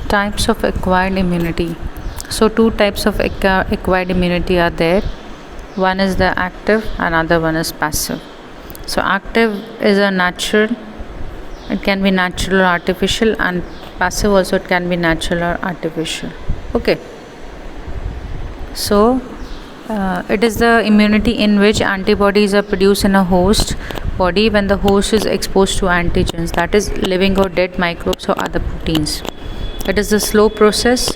Types of acquired immunity. So two types of acquired immunity are there. One is the active and other one is passive. So active is a natural, it can be natural or artificial, and passive also it can be natural or artificial. Okay. So it is the immunity in which antibodies are produced in a host body when the host is exposed to antigens, that is living or dead microbes or other proteins. It is a slow process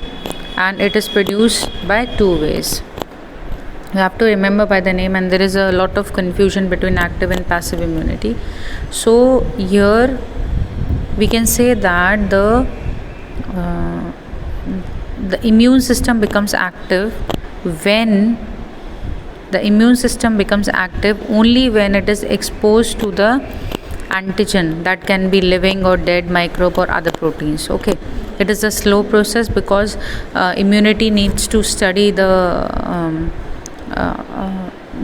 and it is produced by two ways. You have to remember by the name, and there is a lot of confusion between active and passive immunity. So here we can say that the immune system becomes active when only when it is exposed to the antigen, that can be living or dead microbe or other proteins. Okay, it is a slow process because immunity needs to study the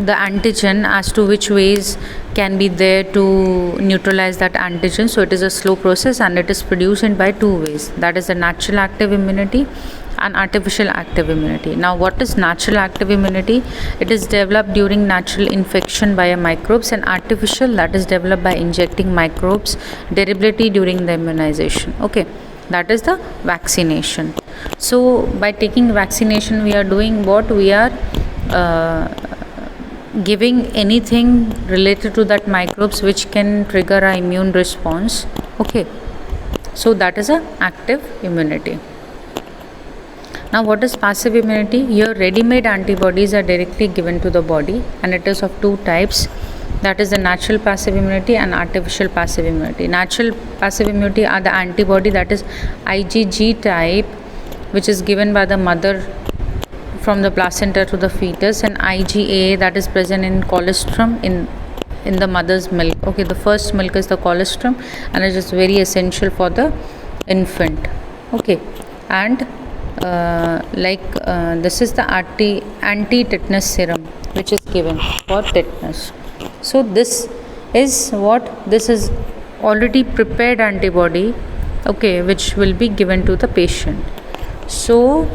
antigen as to which ways can be there to neutralize that antigen. So it is a slow process and it is produced in by two ways, that is the natural active immunity and artificial active immunity. Now what is natural active immunity? It is developed during natural infection by microbes, and artificial, that is developed by injecting microbes deliberately during the immunization. Okay, that is the vaccination. So by taking vaccination we are doing what? We are giving anything related to that microbes which can trigger our immune response. Okay, so that is a active immunity. Now what is passive immunity? Here ready-made antibodies are directly given to the body, and it is of two types, that is the natural passive immunity and artificial passive immunity. Natural passive immunity are the antibody, that is IgG type, which is given by the mother from the placenta to the fetus, and IgA, that is present in colostrum in the mother's milk. Okay, the first milk is the colostrum and it is very essential for the infant. Okay, and this is the anti-tetanus serum which is given for tetanus. So this is already prepared antibody, okay, which will be given to the patient. So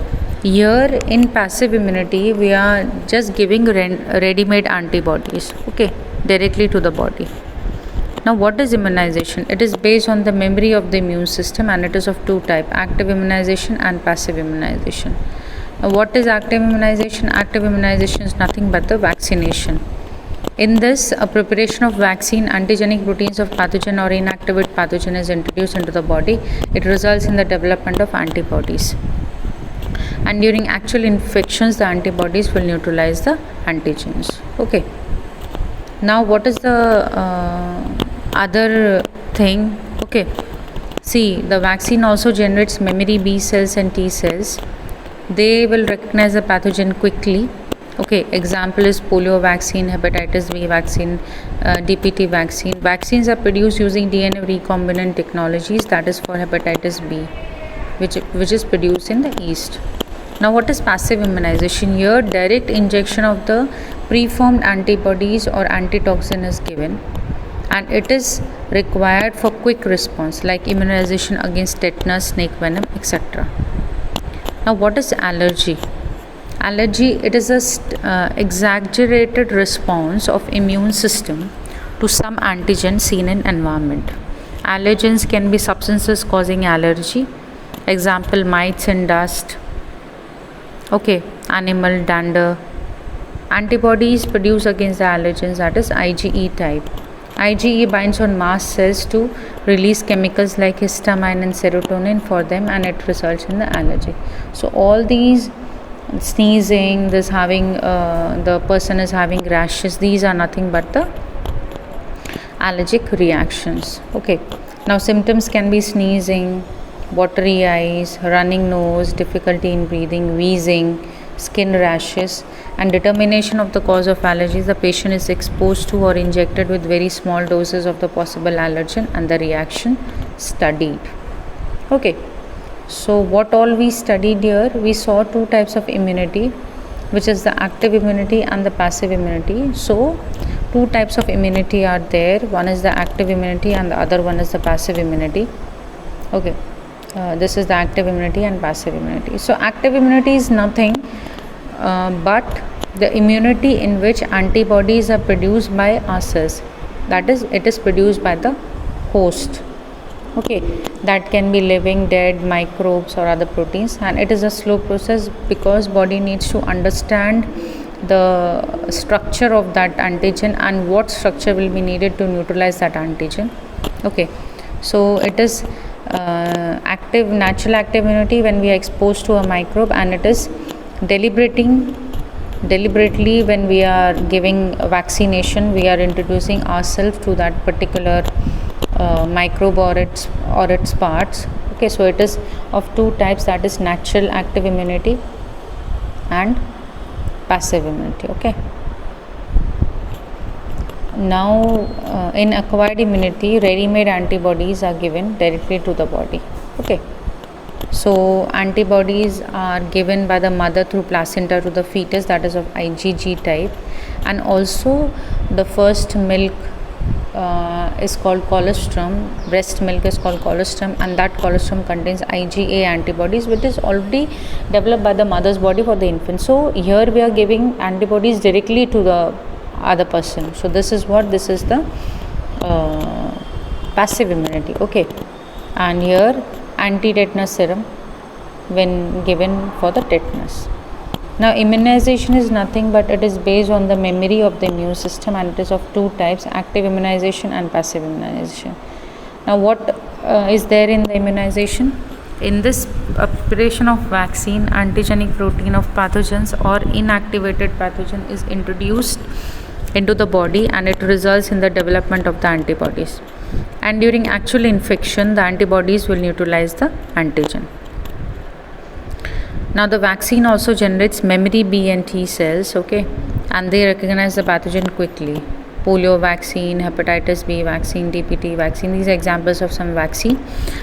here in passive immunity we are just giving ready-made antibodies, okay, directly to the body. Now what is immunization? It is based on the memory of the immune system, and it is of two types, active immunization and passive immunization. Now what is active immunization? Active immunization is nothing but the vaccination. In this, a preparation of vaccine, antigenic proteins of pathogen or inactivate pathogen is introduced into the body. It results in the development of antibodies. And during actual infections, the antibodies will neutralize the antigens. Okay. Now what is the other thing? Okay, see, the vaccine also generates memory B cells and T cells. They will recognize the pathogen quickly. Okay, example is polio vaccine, hepatitis B vaccine, DPT vaccine. Vaccines are produced using DNA recombinant technologies, that is for hepatitis B, which is produced in the East. Now what is passive immunization? Here direct injection of the preformed antibodies or antitoxin is given, and it is required for quick response like immunization against tetanus, snake venom, etc. Now what is allergy? Allergy, it is a exaggerated response of immune system to some antigen seen in environment. Allergens can be substances causing allergy, example mites and dust, okay, animal dander. Antibodies produced against the allergens, that is IgE type. IgE binds on mast cells to release chemicals like histamine and serotonin for them, and it results in the allergy. So all these sneezing, this having the person is having rashes, these are nothing but the allergic reactions. Okay, now symptoms can be sneezing, watery eyes, running nose, difficulty in breathing, wheezing, skin rashes. And determination of the cause of allergies, the patient is exposed to or injected with very small doses of the possible allergen and the reaction studied. Okay, so what all we studied here? We saw two types of immunity, which is the active immunity and the passive immunity. So two types of immunity are there, one is the active immunity and the other one is the passive immunity. Okay, This is the active immunity and passive immunity. So active immunity is nothing but the immunity in which antibodies are produced by ourselves. That is, it is produced by the host. Okay, that can be living, dead, microbes or other proteins, and it is a slow process because body needs to understand the structure of that antigen and what structure will be needed to neutralize that antigen. Okay, so it is active, natural active immunity when we are exposed to a microbe, and it is deliberately when we are giving vaccination, we are introducing ourselves to that particular microbe or its parts. Okay, so it is of two types, that is natural active immunity and passive immunity. Okay, now in acquired immunity, ready-made antibodies are given directly to the body. Okay, so antibodies are given by the mother through placenta to the fetus, that is of IgG type, and also the first milk is called colostrum. Breast milk is called colostrum, and that colostrum contains IgA antibodies, which is already developed by the mother's body for the infant. So here we are giving antibodies directly to the other person. So this is the passive immunity. Okay, and here anti-tetanus serum when given for the tetanus. Now immunization is nothing but it is based on the memory of the immune system, and it is of two types, active immunization and passive immunization. Now what is there in the immunization? In this preparation of vaccine, antigenic protein of pathogens or inactivated pathogen is introduced into the body, and it results in the development of the antibodies, and during actual infection the antibodies will neutralize the antigen. Now the vaccine also generates memory B and T cells, okay, and they recognize the pathogen quickly. Polio vaccine, hepatitis B vaccine, DPT vaccine, these are examples of some vaccine,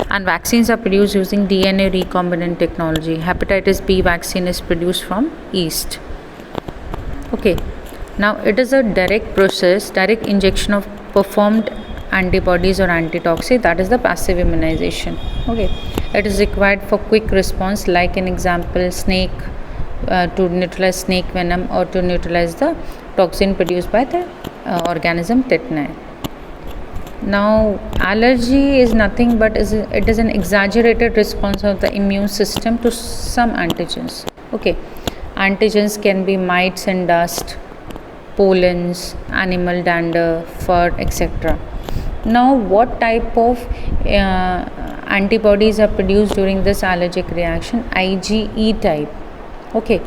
and vaccines are produced using DNA recombinant technology. Hepatitis B vaccine is produced from yeast. Okay, now it is a direct process, direct injection of performed antibodies or antitoxin, that is the passive immunization. Okay, it is required for quick response, like an example snake, to neutralize snake venom or to neutralize the toxin produced by the organism tetani. Now allergy is nothing but it is an exaggerated response of the immune system to some antigens. Okay, antigens can be mites and dust, pollens, animal dander, fur, etc. Now what type of antibodies are produced during this allergic reaction? IgE type. Okay,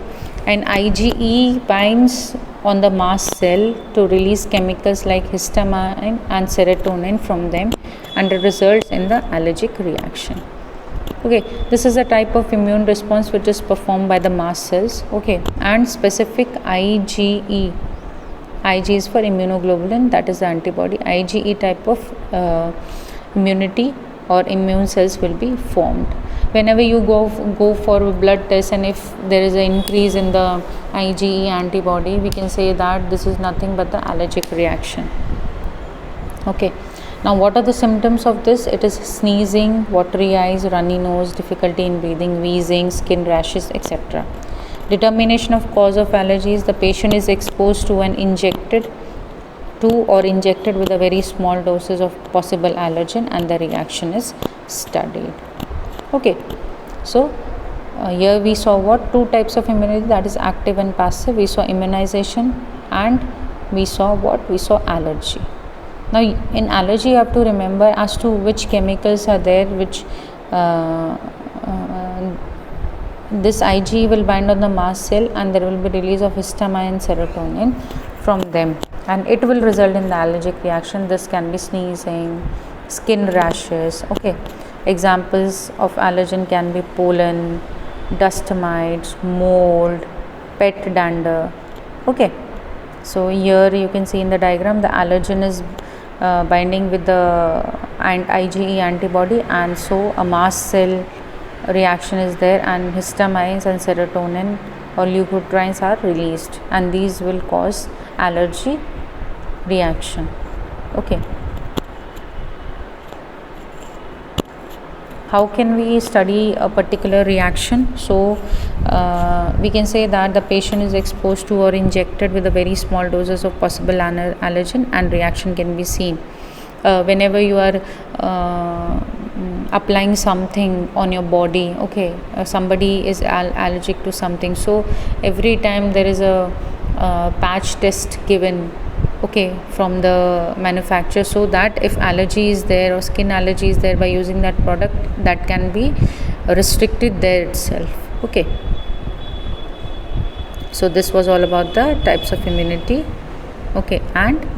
and IgE binds on the mast cell to release chemicals like histamine and serotonin from them, and it results in the allergic reaction. Okay, this is a type of immune response which is performed by the mast cells. Okay, and specific IgE, Ig is for immunoglobulin, that is the antibody. IgE type of immunity or immune cells will be formed whenever you go for a blood test, and if there is an increase in the IgE antibody, we can say that this is nothing but the allergic reaction. Okay, now what are the symptoms of this? It is sneezing, watery eyes, runny nose, difficulty in breathing, wheezing, skin rashes, etc. Determination of cause of allergies: the patient is exposed to and injected with a very small doses of possible allergen, and the reaction is studied. Okay, so here we saw what two types of immunity, that is active and passive. We saw immunization, and we saw allergy. Now in allergy you have to remember as to which chemicals are there, which this Ig will bind on the mast cell, and there will be release of histamine and serotonin from them, and it will result in the allergic reaction. This can be sneezing, skin rashes. Okay, examples of allergen can be pollen, dust mites, mold, pet dander. Okay, so here you can see in the diagram the allergen is binding with the IgE antibody, and so a mast cell reaction is there, and histamines and serotonin or leukotrienes are released, and these will cause allergy reaction. Okay, how can we study a particular reaction? So we can say that the patient is exposed to or injected with a very small doses of possible allergen, and reaction can be seen. Whenever you are applying something on your body, okay, somebody is allergic to something, so every time there is a patch test given, okay, from the manufacturer, so that if allergy is there or skin allergy is there, by using that product, that can be restricted there itself. Okay, so this was all about the types of immunity. Okay, and